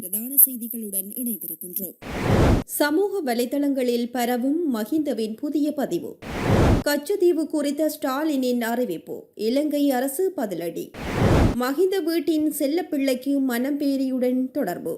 பிரதான செய்திகளுடன் இணைந்திருக்கின்றோம். சமூக வலைதளங்களில் பரவும் மஹிந்தவின் புதிய பதிவு. கச்சத்தீவு குறித்த ஸ்டாலினின் அறிவிப்பு. இலங்கை அரசு பதிலடி. மஹிந்த வீட்டின் செல்லப்பிள்ளைக்கு மனம்பேரியுடன் தொடர்பு.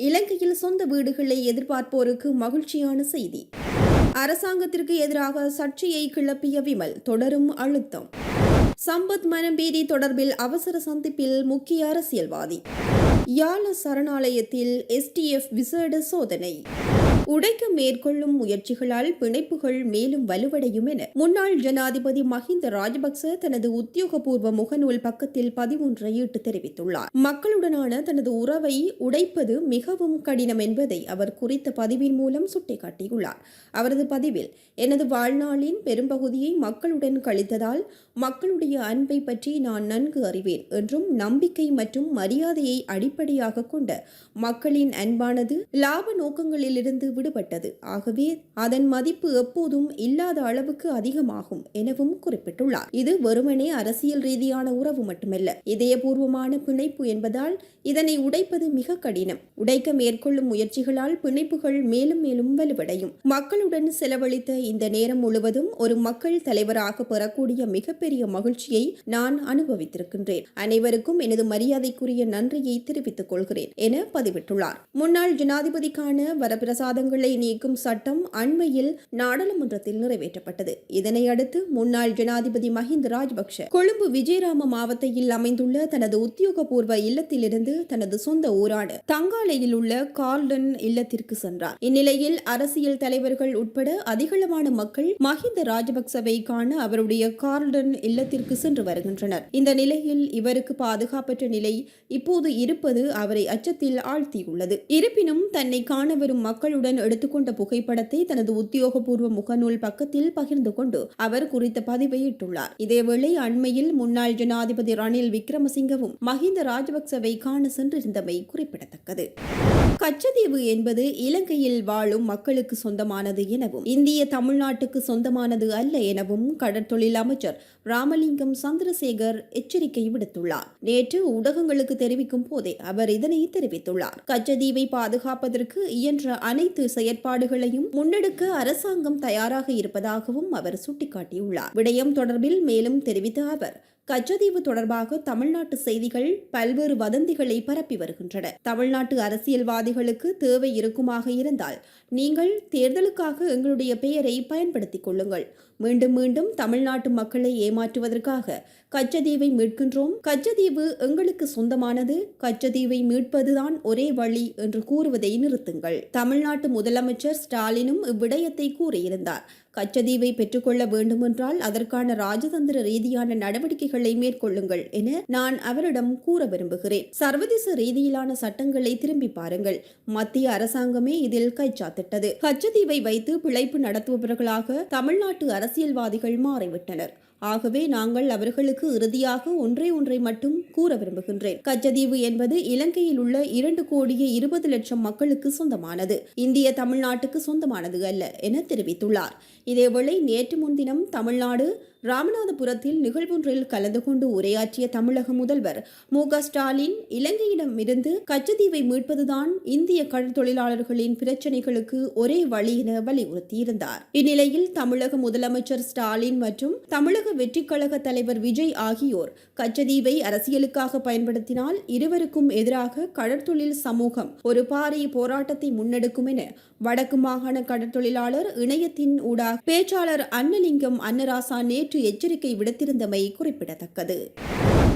இலங்கையில் சொந்த வீடுகளை எதிர்பார்ப்போருக்கு மகிழ்ச்சியான செய்தி. அரசாங்கத்திற்கு எதிராக சர்ச்சையை கிளப்பிய விமல் தொடரும் அழுத்தம். சம்பத் மனம்பேரி தொடர்பில் அவசர சந்திப்பில் முக்கிய அரசியல்வாதி. யாழ சரணாலயத்தில் STF விசேட சோதனை. உடைக்க மேற்கொள்ளும் முயற்சிகளால் பிணைப்புகள் மேலும் வலுவடையும் என முன்னாள் ஜனாதிபதி மஹிந்த ராஜபக்ச தனது உத்தியோகபூர்வ முகநூல் பக்கத்தில் பதிவொன்றை இட்டு தெரிவித்துள்ளார். மக்களுடனான தனது உறவை உடைப்பது மிகவும் கடினம் என்பதை அவர் குறித்த பதிவின் மூலம் சுட்டிக்காட்டியுள்ளார். அவரது பதிவில், எனது வாழ்நாளின் பெரும்பகுதியை மக்களுடன் கழித்ததால் மக்களுடைய அன்பை பற்றி நான் நன்கு அறிவேன் என்றும் நம்பிக்கை மற்றும் மரியாதையை அடிப்படையாக கொண்ட மக்களின் அன்பானது லாப நோக்கங்களிலிருந்து விடுபட்டது. ஆகவே அதன் மதிப்பு எப்போதும் இல்லாத அளவுக்கு அதிகமாகும் எனவும் குறிப்பிட்டுள்ளார். இது வெறுமனே அரசியல் ரீதியான உறவு மட்டுமல்ல, இதயபூர்வமான பிணைப்பு என்பதால் இதனை உடைப்பது மிக கடினம். உடைக்க மேற்கொள்ளும் முயற்சிகளால் பிணைப்புகள் மேலும் மேலும் வலுவடையும். மக்களுடன் செலவழித்த இந்த நேரம் முழுவதும் ஒரு மக்கள் தலைவராக பெறக்கூடிய மிகப்பெரிய மகிழ்ச்சியை நான் அனுபவித்திருக்கின்றேன். அனைவருக்கும் எனது மரியாதைக்குரிய நன்றியை தெரிவித்துக் கொள்கிறேன் என பதிவிட்டுள்ளார். முன்னாள் ஜனாதிபதிக்கான வரப்பிரசாதங்களை நீக்கும் சட்டம் அண்மையில் நாடாளுமன்றத்தில் நிறைவேற்றப்பட்டது. இதனையடுத்து முன்னாள் ஜனாதிபதி மஹிந்த ராஜபக்ஷ கொழும்பு விஜயராம மாவட்டத்தில் அமைந்துள்ள தனது உத்தியோகபூர்வ இல்லத்திலிருந்து தனது சொந்த ஊரான தங்காலையில் உள்ள கார்டன் இல்லத்திற்கு சென்றார். இந்நிலையில் அரசியல் தலைவர்கள் உட்பட அதிகளவான மக்கள் மஹிந்த ராஜபக்சவை காண அவருடைய கார்டன் இல்லத்திற்கு சென்று வருகின்றனர். இந்த நிலையில் இவருக்கு பாதுகாப்பற்ற நிலை இப்போது இருப்பது அவரை அச்சத்தில் ஆழ்த்தியுள்ளது. இருப்பினும் தன்னை காண வரும் மக்களுடன் எடுத்துக்கொண்ட புகைப்படத்தை தனது உத்தியோகபூர்வ முகநூல் பக்கத்தில் பகிர்ந்து கொண்டு அவர் குறித்த பதிவை இட்டுள்ளார். இதேவேளை அண்மையில் முன்னாள் ஜனாதிபதி ரணில் விக்ரமசிங்கவும் மஹிந்த ராஜபக்சவை காண சென்றிருந்தமை குறிப்பிடத்தக்கது. கச்சத்தீவு என்பது இலங்கையில் வாழும் மக்களுக்கு சொந்தமானது எனவும் இந்திய தமிழ்நாட்டுக்கு சொந்தமானது அல்ல எனவும் கடற்தொழில் அமைச்சர் ராமலிங்கம் சந்திரசேகர் எச்சரிக்கை விடுத்துள்ளார். நேற்று ஊடகங்களுக்கு தெரிவிக்கும் போதே அவர் இதனை தெரிவித்துள்ளார். கச்சத்தீவை பாதுகாப்பதற்கு இயன்ற அனைத்து செயற்பாடுகளையும் முன்னெடுக்க அரசாங்கம் தயாராக இருப்பதாகவும் அவர் சுட்டிக்காட்டியுள்ளார். விடயம் தொடர்பில் மேலும் தெரிவித்த அவர், கச்சத்தீவு தொடர்பாக தமிழ்நாட்டு செய்திகள் பல்வேறு வதந்திகளை பரப்பி வருகின்றன. தமிழ்நாட்டு அரசியல்வாதிகளுக்கு தேவை இருக்குமாக இருந்தால் நீங்கள் தேர்தலுக்காக எங்களுடைய பெயரை பயன்படுத்திக் கொள்ளுங்கள். மீண்டும் மீண்டும் தமிழ்நாட்டு மக்களை ஏமாற்றுவதற்காக கச்சத்தீவை மீட்கின்றோம், கச்சத்தீவு எங்களுக்கு சொந்தமானது, கச்சத்தீவை மீட்பதுதான் ஒரே வழி என்று கூறுவதை நிறுத்துங்கள். தமிழ்நாட்டு முதலமைச்சர் ஸ்டாலினும் இவ்விடயத்தை கூறியிருந்தார். கச்சத்தீவை பெற்றுக்கொள்ள வேண்டுமென்றால் அதற்கான ராஜதந்திர ரீதியான நடவடிக்கைகளை மேற்கொள்ளுங்கள் என நான் அவரிடம் கூற விரும்புகிறேன். சர்வதேச ரீதியிலான சட்டங்களை திரும்பி பாருங்கள். மத்திய அரசாங்கமே இதில் கைச்சாத்திட்டது. கச்சத்தீவை வைத்து பிழைப்பு நடத்துபவர்களாக தமிழ்நாட்டு அரசியல்வாதிகள் மாறிவிட்டனர். ஆகவே நாங்கள் அவர்களுக்கு இறுதியாக ஒன்றை மட்டும் கூற விரும்புகின்றேன். கச்சத்தீவு என்பது இலங்கையில் உள்ள 2,20,00,000 மக்களுக்கு சொந்தமானது, இந்திய தமிழ்நாட்டுக்கு சொந்தமானது அல்ல என தெரிவித்துள்ளார். இதேவேளை நேற்று முன்தினம் தமிழ்நாடு ராமநாதபுரத்தில் நிகழ்வொன்றில் கலந்து கொண்டு உரையாற்றிய தமிழக முதல்வர் மு.க. ஸ்டாலின் இலங்கையிடமிருந்து கச்சத்தீவை மீட்பதுதான் இந்திய கடற்தொழிலாளர்களின் பிரச்சினைகளுக்கு ஒரே வழி என வலியுறுத்தியிருந்தார். இந்நிலையில் தமிழக முதலமைச்சர் ஸ்டாலின் மற்றும் தமிழக வெற்றிக் கழக தலைவர் விஜய் ஆகியோர் கச்சத்தீவை அரசியலுக்காக பயன்படுத்தினால் இருவருக்கும் எதிராக கடற்தொழில் சமூகம் ஒரு பாரிய போராட்டத்தை முன்னெடுக்கும் என வடக்கு மாகாண கடற்தொழிலாளர் இணையத்தின் ஊடாக பேச்சாளர் அன்னலிங்கம் அன்னராசா நேற்று எச்சரிக்கை விடுத்திருந்தமை குறிப்பிடத்தக்கது.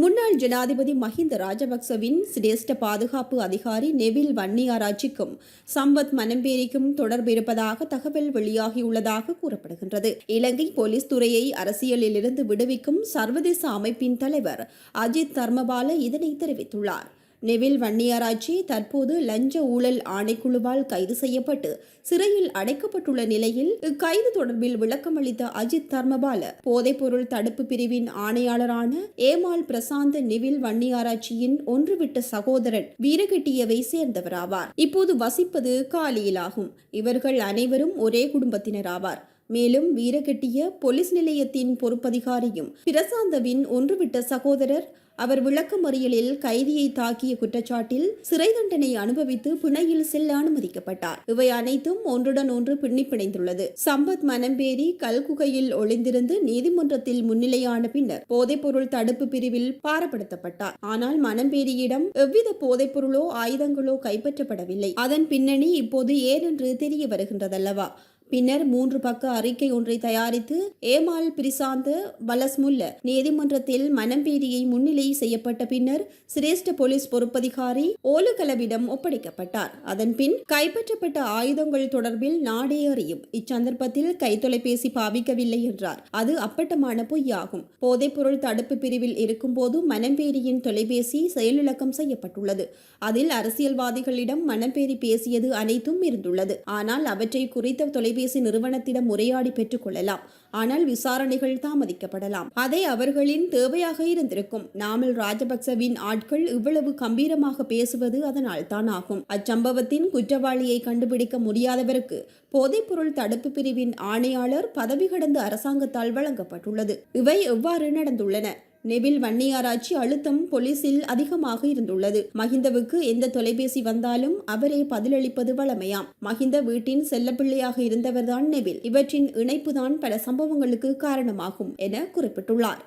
முன்னாள் ஜனாதிபதி மஹிந்த ராஜபக்சவின் சிரேஷ்ட பாதுகாப்பு அதிகாரி நெவில் வன்னியாராச்சிக்கும் சம்பத் மனம்பேரிக்கும் தொடர்பிருப்பதாக தகவல் வெளியாகியுள்ளதாக கூறப்படுகின்றது. இலங்கை போலீஸ் துறையை அரசியலிலிருந்து விடுவிக்கும் சர்வதேச அமைப்பின் தலைவர் அஜித் தர்மபால இதனை தெரிவித்துள்ளார். நெவில் வன்னியாராச்சி தற்போது லஞ்ச ஊழல் ஆணைக்குழுவால் கைது செய்யப்பட்டு சிறையில் அடைக்கப்பட்டுள்ள நிலையில் இக்கைது தொடர்பில் விளக்கமளித்த அஜித் தர்மபால, போதைப்பொருள் தடுப்பு பிரிவின் ஆணையாளரான ஏமால் பிரசாந்த் நெவில் வன்னியாராச்சியின் ஒன்றுவிட்ட சகோதரன் வீரகெட்டியவை சேர்ந்தவராவார். இப்போது வசிப்பது காலியிலாகும். இவர்கள் அனைவரும் ஒரே குடும்பத்தினராவார். மேலும் வீரகெட்டிய போலீஸ் நிலையத்தின் பொறுப்பதிகாரியும் பிரசாந்தவின் ஒன்றுவிட்ட சகோதரர் அவர் விளக்கமறியலில் கைதியை தாக்கிய குற்றச்சாட்டில் சிறை தண்டனை அனுபவித்து பிணையில் செல்ல அனுமதிக்கப்பட்டார். இவை அனைத்தும் ஒன்றுடன் ஒன்று பின்னி பிணைந்துள்ளது. சம்பத் மனம்பேரி கல்குகையில் ஒளிந்திருந்து நீதிமன்றத்தில் முன்னிலையான பின்னர் போதைப்பொருள் தடுப்பு பிரிவில் பாரப்படுத்தப்பட்டார். ஆனால் மனம்பேரியிடம் எவ்வித போதைப்பொருளோ ஆயுதங்களோ கைப்பற்றப்படவில்லை. அதன் பின்னணி இப்போது ஏனென்று தெரிய வருகின்றதல்லவா? பின்னர் 3 பக்க அறிக்கை ஒன்றை தயாரித்து ஏமால் பிரிசாந்த பலஸ்முல்ல நீதிமன்றத்தில் மனம்பேரியை முன்னிலை செய்யப்பட்ட பின்னர் சிரேஷ்ட போலீஸ் பொறுப்பதிகாரி ஓலுகலவிடம் ஒப்படைக்கப்பட்டார். அதன் பின் கைப்பற்றப்பட்ட ஆயுதங்கள் தொடர்பில் நாடே அறியும். இச்சந்தர்ப்பத்தில் கைத்தொலைபேசி பாவிக்கவில்லை என்றார். அது அப்பட்டமான பொய்யாகும். போதைப்பொருள் தடுப்பு பிரிவில் இருக்கும்போது மனம்பேரியின் தொலைபேசி செயலிழக்கம் செய்யப்பட்டுள்ளது. அதில் அரசியல்வாதிகளிடம் மனம்பேரி பேசியது அனைத்தும் இருந்துள்ளது. ஆனால் அவற்றை குறித்த தொலைபேசி நிறுவனத்திடம் முறையாடி பெற்றுக் கொள்ளலாம். ஆனால் விசாரணைகள் தாமதிக்கப்படலாம். அதை அவர்களின் தேவையாக இருந்திருக்கும். நாமல் ராஜபக்சவின் ஆட்கள் இவ்வளவு கம்பீரமாக பேசுவது அதனால் தான் ஆகும். அச்சம்பவத்தின் குற்றவாளியை கண்டுபிடிக்க முடியாதவருக்கு போதைப்பொருள் தடுப்பு பிரிவின் ஆணையாளர் பதவி கடந்த அரசாங்கத்தால் வழங்கப்பட்டுள்ளது. இவை எவ்வாறு நடந்துள்ளன? நெவில் வன்னியாராய்ச்சி அழுத்தம் போலீசில் அதிகமாக இருந்துள்ளது. மஹிந்தவுக்கு எந்த தொலைபேசி வந்தாலும் அவரே பதிலளிப்பது வழமையாம். மஹிந்த வீட்டின் செல்லப்பிள்ளையாக இருந்தவர்தான் நெவில். இவற்றின் இணைப்புதான் பல சம்பவங்களுக்கு காரணமாகும் என குறிப்பிட்டுள்ளார்.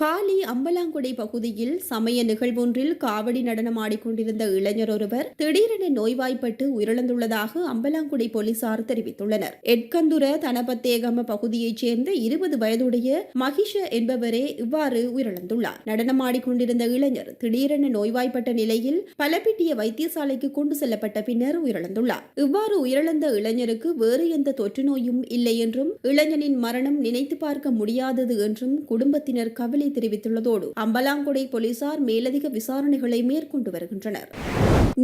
காலி அம்பலாங்குடை பகுதியில் சமய நிகழ்வொன்றில் காவடி நடனமாடிக்கொண்டிருந்த இளைஞர் ஒருவர் திடீரென நோய்வாய்ப்பட்டு உயிரிழந்துள்ளதாக அம்பலாங்குடை போலீசார் தெரிவித்துள்ளனர். எட்கந்துர தனபத்தேகம பகுதியைச் சேர்ந்த 20 வயதுடைய மகிஷ என்பவரே இவ்வாறு உயிரிழந்துள்ளார். நடனமாடிக்கொண்டிருந்த இளைஞர் திடீரென நோய்வாய்ப்பட்ட நிலையில் பலப்பிட்டிய வைத்தியசாலைக்கு கொண்டு செல்லப்பட்ட பின்னர் உயிரிழந்துள்ளார். இவ்வாறு உயிரிழந்த இளைஞருக்கு வேறு எந்த தொற்று நோயும் இல்லை என்றும் இளைஞனின் மரணம் நினைத்து பார்க்க முடியாதது என்றும் குடும்பத்தினர் கவலை தெரிவித்துள்ளதோடு அம்பலாங்குடை போலீசார் மேலதிக விசாரணைகளை மேற்கொண்டு வருகின்றனர்.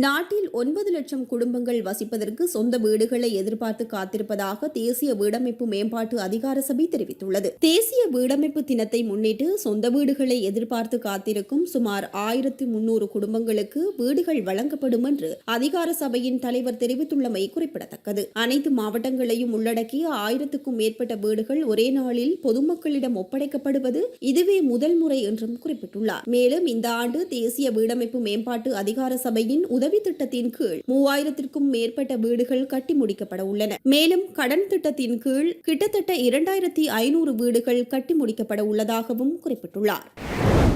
நாட்டில் 9 லட்சம் குடும்பங்கள் வசிப்பதற்கு சொந்த வீடுகளை எதிர்பார்த்து காத்திருப்பதாக தேசிய வீடமைப்பு மேம்பாட்டு அதிகார சபை தெரிவித்துள்ளது. தேசிய வீடமைப்பு தினத்தை முன்னிட்டு சொந்த வீடுகளை எதிர்பார்த்து காத்திருக்கும் சுமார் 1300 குடும்பங்களுக்கு வீடுகள் வழங்கப்படும் என்று அதிகார சபையின் தலைவர் தெரிவித்துள்ளமை குறிப்பிடத்தக்கது. அனைத்து மாவட்டங்களையும் உள்ளடக்கிய 1000க்கும் மேற்பட்ட வீடுகள் ஒரே நாளில் பொதுமக்களிடம் ஒப்படைக்கப்படுவது இதுவே முதல் முறை என்றும் குறிப்பிட்டுள்ளார். மேலும் இந்த ஆண்டு தேசிய வீடமைப்பு மேம்பாட்டு அதிகார சபையின் உதவி திட்டத்தின் கீழ் 3000க்கும் மேற்பட்ட வீடுகள் கட்டி முடிக்கப்பட உள்ளன. மேலும் கடன் திட்டத்தின் கீழ் கிட்டத்தட்ட 2500 வீடுகள் கட்டி முடிக்கப்பட உள்ளதாகவும் குறிப்பிட்டுள்ளார்.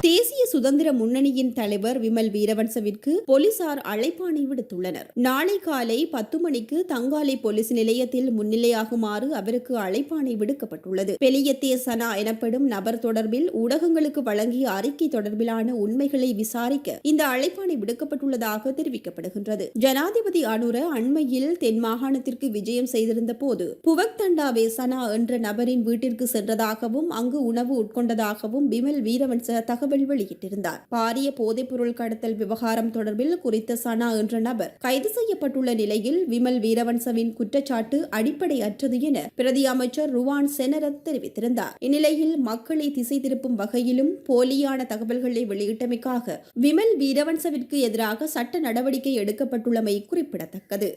தேசிய சுதந்திர முன்னணியின் தலைவர் விமல் வீரவன்சவிற்கு போலீசார் அழைப்பாணை விடுத்துள்ளனர். நாளை காலை 10 மணிக்கு தங்காலை போலீஸ் நிலையத்தில் முன்னிலையாகுமாறு அவருக்கு அழைப்பாணை விடுக்கப்பட்டுள்ளது. பெலியத்தே சனா எனப்படும் நபர் தொடர்பில் ஊடகங்களுக்கு வழங்கிய அறிக்கை தொடர்பிலான உண்மைகளை விசாரிக்க இந்த அழைப்பாணை விடுக்கப்பட்டுள்ளதாக தெரிவிக்கப்படுகின்றது. ஜனாதிபதி அனுர அண்மையில் தென் மாகாணத்திற்கு விஜயம் செய்திருந்த போது புவக்தண்டாவே சனா என்ற நபரின் வீட்டிற்கு சென்றதாகவும் அங்கு உணவு உட்கொண்டதாகவும் விமல் வீரவன்ச தகவல் வெளியிட்டிருந்தார். பாரிய போதைப்பொருள் கடத்தல் விவகாரம் தொடர்பில் குறித்த சனா என்ற நபர் கைது செய்யப்பட்டுள்ள நிலையில் விமல் வீரவன்சவின் குற்றச்சாட்டு அடிப்படையற்றது என பிரதி அமைச்சர் ருவான் செனரத் தெரிவித்திருந்தார். இந்நிலையில் மக்களை திசை திருப்பும் வகையிலும் போலியான தகவல்களை வெளியிட்டமைக்காக விமல் வீரவன்சவிற்கு எதிராக சட்ட நடவடிக்கை எடுக்கப்பட்டுள்ளமை குறிப்பிடத்தக்கது.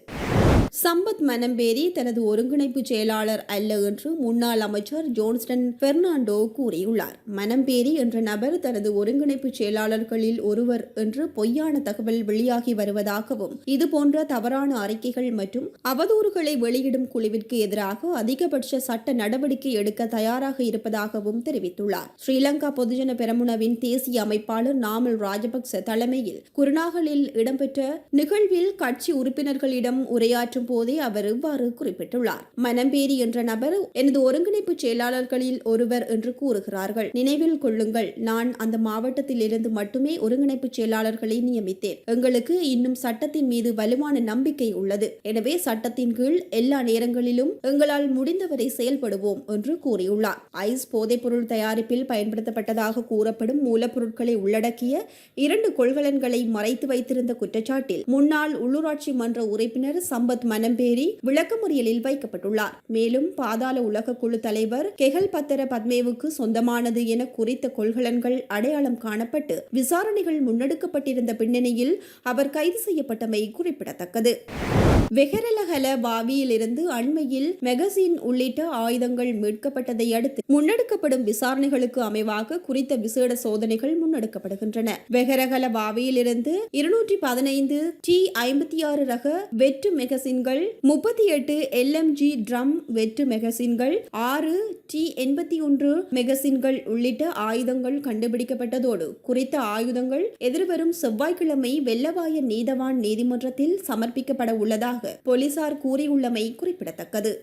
சம்பத் மனம்பேரி தனது ஒருங்கிணைப்பு செயலாளர் அல்ல என்று முன்னாள் அமைச்சர் ஜோன்ஸ்டன் பெர்னாண்டோ கூறியுள்ளார். மனம்பேரி என்ற நபர் தனது ஒருங்கிணைப்பு செயலாளர்களில் ஒருவர் என்று பொய்யான தகவல் வெளியாகி வருவதாகவும் இதுபோன்ற தவறான அறிக்கைகள் மற்றும் அவதூறுகளை வெளியிடும் குழுவிற்கு எதிராக அதிகபட்ச சட்ட நடவடிக்கை எடுக்க தயாராக இருப்பதாகவும் தெரிவித்துள்ளார். ஸ்ரீலங்கா பொதுஜன பெரமுனவின் தேசிய அமைப்பாளர் நாமல் ராஜபக்ச தலைமையில் குருநாகலில் இடம்பெற்ற நிகழ்வில் கட்சி உறுப்பினர்களிடம் உரையாற்றும் போதே அவர் இவ்வாறு குறிப்பிட்டுள்ளார். மனம்பேரி என்ற நபர் எனது ஒருங்கிணைப்பு செயலாளர்களில் ஒருவர் என்று கூறுகிறார்கள். நினைவில் கொள்ளுங்கள், நான் அந்த மாவட்டத்தில் இருந்து மட்டுமே ஒருங்கிணைப்பு செயலாளர்களை நியமித்தேன். எங்களுக்கு இன்னும் சட்டத்தின் மீது வலுவான நம்பிக்கை உள்ளது. எனவே சட்டத்தின் கீழ் எல்லா நேரங்களிலும் எங்களால் முடிந்தவரை செயல்படுவோம் என்று கூறியுள்ளார். ஐஸ் போதைப்பொருள் தயாரிப்பில் பயன்படுத்தப்பட்டதாக கூறப்படும் மூலப்பொருட்களை உள்ளடக்கிய 2 கொள்கலன்களை மறைத்து வைத்திருந்த குற்றச்சாட்டில் முன்னாள் உள்ளூராட்சி மன்ற உறுப்பினர் சம்பத் மனம்பேரி விளக்கமறியலில் வைக்கப்பட்டுள்ளார். மேலும் பாதாள உலக குழு தலைவர் கெஹல் பத்தர பத்மேவுக்கு சொந்தமானது என குறித்த கொள்கலன்கள் அடையாளம் காணப்பட்டு விசாரணைகள் முன்னெடுக்கப்பட்டிருந்த பின்னணியில் அவர் கைது செய்யப்பட்டமை குறிப்பிடத்தக்கது. வெகரலகல பாவியிலிருந்து அண்மையில் மெகசின் உள்ளிட்ட ஆயுதங்கள் மீட்கப்பட்டதை அடுத்து முன்னெடுக்கப்படும் விசாரணைகளுக்கு அமைவாக குறித்த விசேட சோதனைகள் முன்னெடுக்கப்படுகின்றன. வெகரகல பாவியிலிருந்து 215 T56 ரக வெற்று மெகசின்கள், 38 LMG ட்ரம் வெற்று மெகசின்கள், 6 T81 மெகசின்கள் உள்ளிட்ட ஆயுதங்கள் கண்டுபிடிக்கப்பட்டதோடு குறித்த ஆயுதங்கள் எதிர்வரும் செவ்வாய்க்கிழமை வெள்ளவாய நீதவான் நீதிமன்றத்தில் சமர்ப்பிக்கப்பட உள்ளதாக போலீசார் கூறியுள்ளமை குறிப்பிடத்தக்கது.